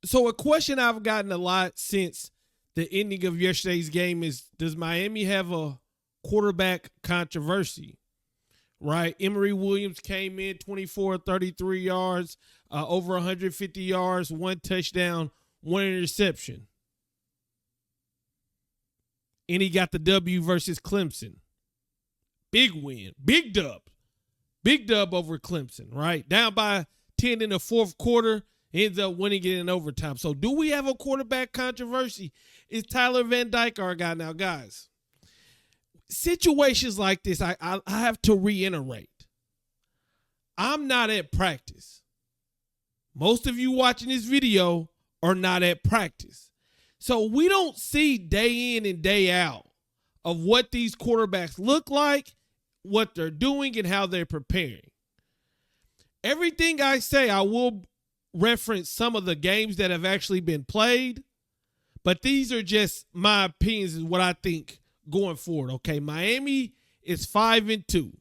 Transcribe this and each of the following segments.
So a question I've gotten a lot since the ending of yesterday's game is, does Miami have a quarterback controversy? Right? Emory Williams came in 24, 33 yards, over 150 yards, 1 touchdown, 1 interception. And he got the W versus Clemson. Big win. Big dub. Big dub over Clemson, right? Down by 10 in the fourth quarter, ends up winning it in overtime. So do we have a quarterback controversy? Is Tyler Van Dyke our guy? Now, guys, situations like this, I have to reiterate. I'm not at practice. Most of you watching this video are not at practice. So we don't see day in and day out of what these quarterbacks look like, what they're doing, and how they're preparing. Everything I say, I will reference some of the games that have actually been played, but these are just my opinions and what I think going forward. Okay, Miami is 5-2.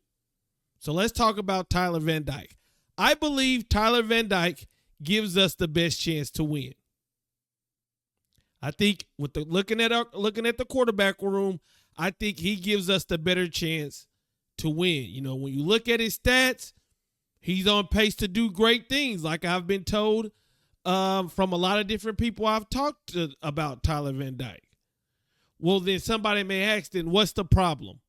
So let's talk about Tyler Van Dyke. I believe Tyler Van Dyke gives us the best chance to win. I think with the looking at the quarterback room, I think he gives us the better chance to win. You know, when you look at his stats, he's on pace to do great things, like I've been told from a lot of different people I've talked to about Tyler Van Dyke. Well, then somebody may ask, then what's the problem?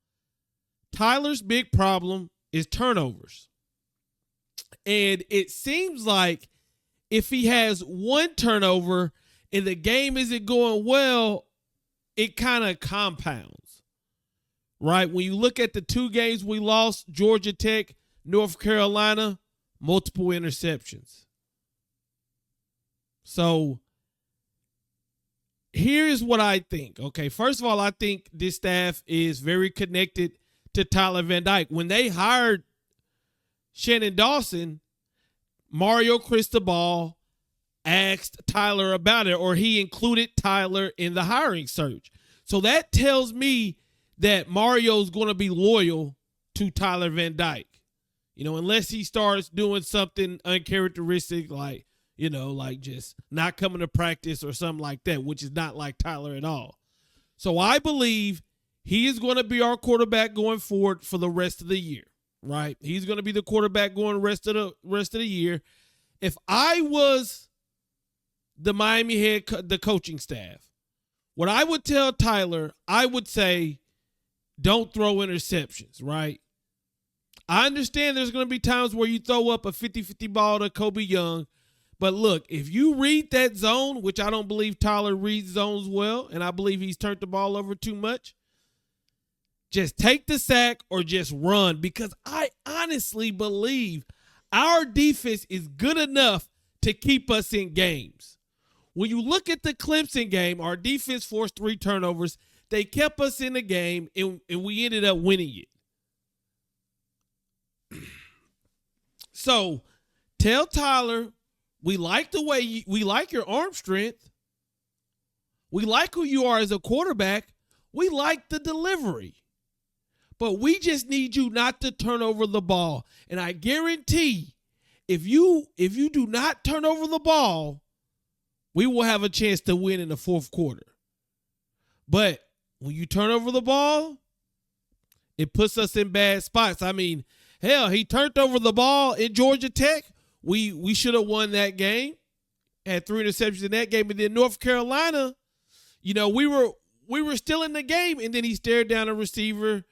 Tyler's big problem is turnovers. And it seems like if he has one turnover and the game isn't going well, it kind of compounds, right? When you look at the two games we lost, Georgia Tech, North Carolina, multiple interceptions. So here's what I think. Okay, first of all, I think this staff is very connected to Tyler Van Dyke. When they hired Shannon Dawson, Mario Cristobal asked Tyler about it, or he included Tyler in the hiring search. So that tells me that Mario's going to be loyal to Tyler Van Dyke. You know, unless he starts doing something uncharacteristic, like, you know, like just not coming to practice or something like that, which is not like Tyler at all. So I believe he is going to be our quarterback going forward for the rest of the year, right? He's going to be the quarterback going the rest of the year. If I was the Miami the coaching staff, what I would tell Tyler, I would say, don't throw interceptions, right? I understand there's going to be times where you throw up a 50-50 ball to Kobe Young. But look, if you read that zone, which I don't believe Tyler reads zones well, and I believe he's turned the ball over too much, just take the sack or just run, because I honestly believe our defense is good enough to keep us in games. When you look at the Clemson game, our defense forced 3 turnovers. They kept us in the game, and we ended up winning it. So tell Tyler, we like the way we like your arm strength. We like who you are as a quarterback. We like the delivery. But we just need you not to turn over the ball. And I guarantee if you do not turn over the ball, we will have a chance to win in the fourth quarter. But when you turn over the ball, it puts us in bad spots. I mean, hell, he turned over the ball in Georgia Tech. We should have won that game. Had 3 interceptions in that game. And then North Carolina, you know, we were still in the game, and then he stared down a receiver,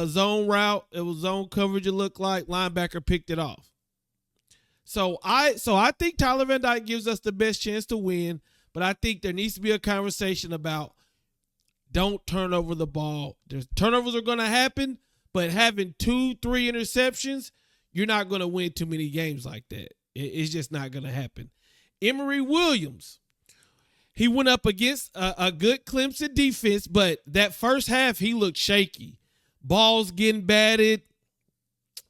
zone route. It was zone coverage, it looked like. Linebacker picked it off. So I think Tyler Van Dyke gives us the best chance to win, but I think there needs to be a conversation about don't turn over the ball. Turnovers are going to happen, but having 2-3 interceptions, you're not going to win too many games like that. It's just not going to happen. Emory Williams, he went up against a good Clemson defense, but that first half he looked shaky. Balls getting batted.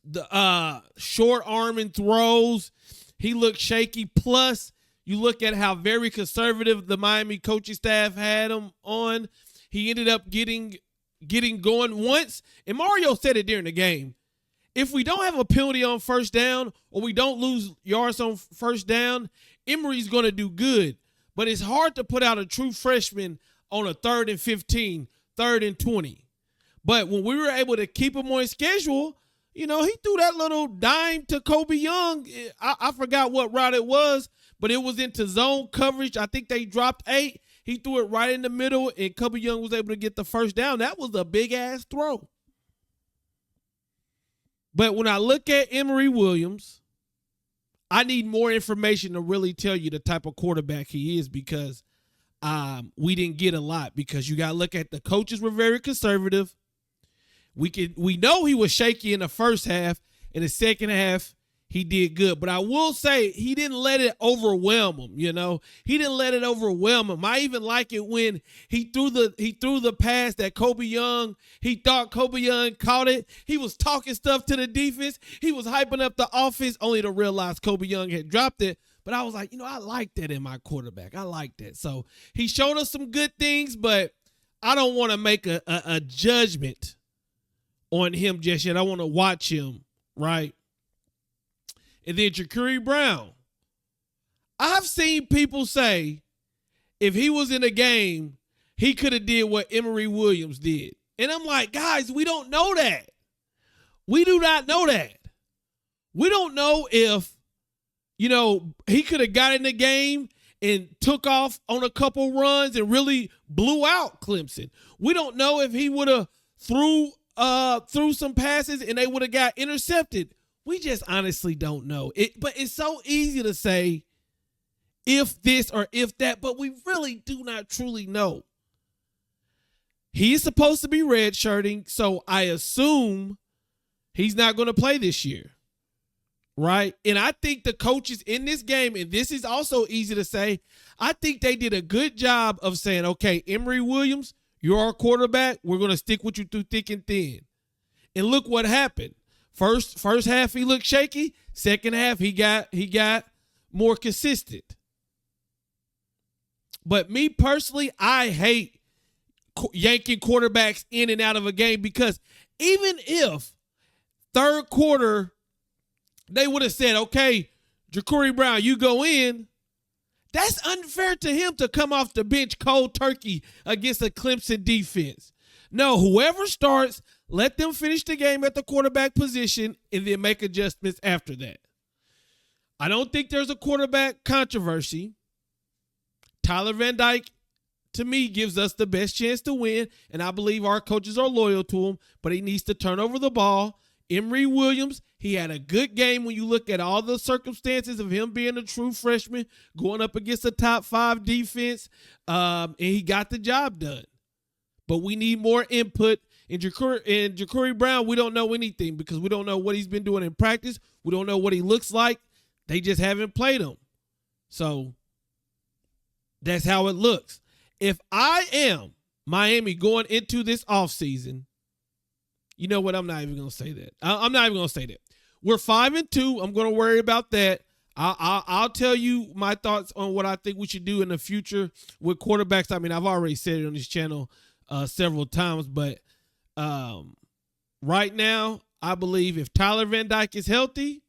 The short arm and throws, he looked shaky. Plus, you look at how very conservative the Miami coaching staff had him on. He ended up getting going once, and Mario said it during the game. If we don't have a penalty on first down or we don't lose yards on first down, Emory's going to do good. But it's hard to put out a true freshman on a 3rd and 15, 3rd and 20. But when we were able to keep him on schedule, he threw that little dime to Kobe Young. I forgot what route it was, but it was into zone coverage. I think they dropped 8. He threw it right in the middle, and Kobe Young was able to get the first down. That was a big-ass throw. But when I look at Emory Williams, I need more information to really tell you the type of quarterback he is, because we didn't get a lot, because you got to look at the coaches were very conservative. We know he was shaky in the first half. In the second half, he did good. But I will say he didn't let it overwhelm him, He didn't let it overwhelm him. I even like it when he threw the pass that Kobe Young, he thought Kobe Young caught it. He was talking stuff to the defense. He was hyping up the offense only to realize Kobe Young had dropped it. But I was like, I like that in my quarterback. I like that. So he showed us some good things, but I don't want to make a judgment on him just yet. I want to watch him, right? And then Ja'Cory Brown. I've seen people say if he was in a game, he could have did what Emory Williams did. And I'm like, guys, we don't know that. We do not know that. We don't know if, he could have got in the game and took off on a couple runs and really blew out Clemson. We don't know if he would have threw some passes and they would have got intercepted. We just honestly don't know. But it's so easy to say if this or if that, but we really do not truly know. He's supposed to be redshirting, so I assume he's not going to play this year, right? And I think the coaches in this game, and this is also easy to say, I think they did a good job of saying, okay, Emory Williams, you're our quarterback. We're going to stick with you through thick and thin. And look what happened. First half he looked shaky. Second half he got more consistent. But me personally, I hate yanking quarterbacks in and out of a game, because even if third quarter they would have said, okay, Ja'Cory Brown, you go in, that's unfair to him to come off the bench cold turkey against a Clemson defense. No, whoever starts, let them finish the game at the quarterback position and then make adjustments after that. I don't think there's a quarterback controversy. Tyler Van Dyke, to me, gives us the best chance to win, and I believe our coaches are loyal to him, but he needs to turn over the ball. Emory Williams, he had a good game when you look at all the circumstances of him being a true freshman, going up against a top 5 defense, and he got the job done. But we need more input. In Ja'Cory Brown, we don't know anything, because we don't know what he's been doing in practice. We don't know what he looks like. They just haven't played him. So that's how it looks. If I am Miami going into this offseason, you know what? I'm not even going to say that. I'm not even going to say that. We're 5-2. I'm going to worry about that. I'll tell you my thoughts on what I think we should do in the future with quarterbacks. I mean, I've already said it on this channel several times, but right now, I believe if Tyler Van Dyke is healthy,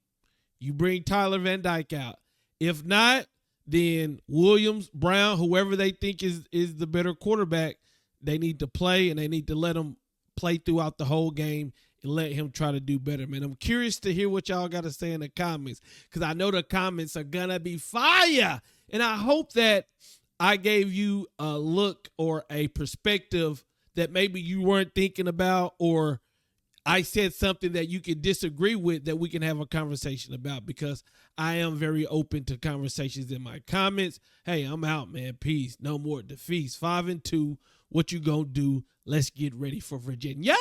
you bring Tyler Van Dyke out. If not, then Williams, Brown, whoever they think is the better quarterback, they need to play, and they need to let him play throughout the whole game and let him try to do better, man. I'm curious to hear what y'all got to say in the comments, because I know the comments are going to be fire, and I hope that I gave you a look or a perspective that maybe you weren't thinking about, or I said something that you can disagree with that we can have a conversation about, because I am very open to conversations in my comments. Hey, I'm out, man. Peace. No more defeats. 5-2. What you gonna do? Let's get ready for Virginia.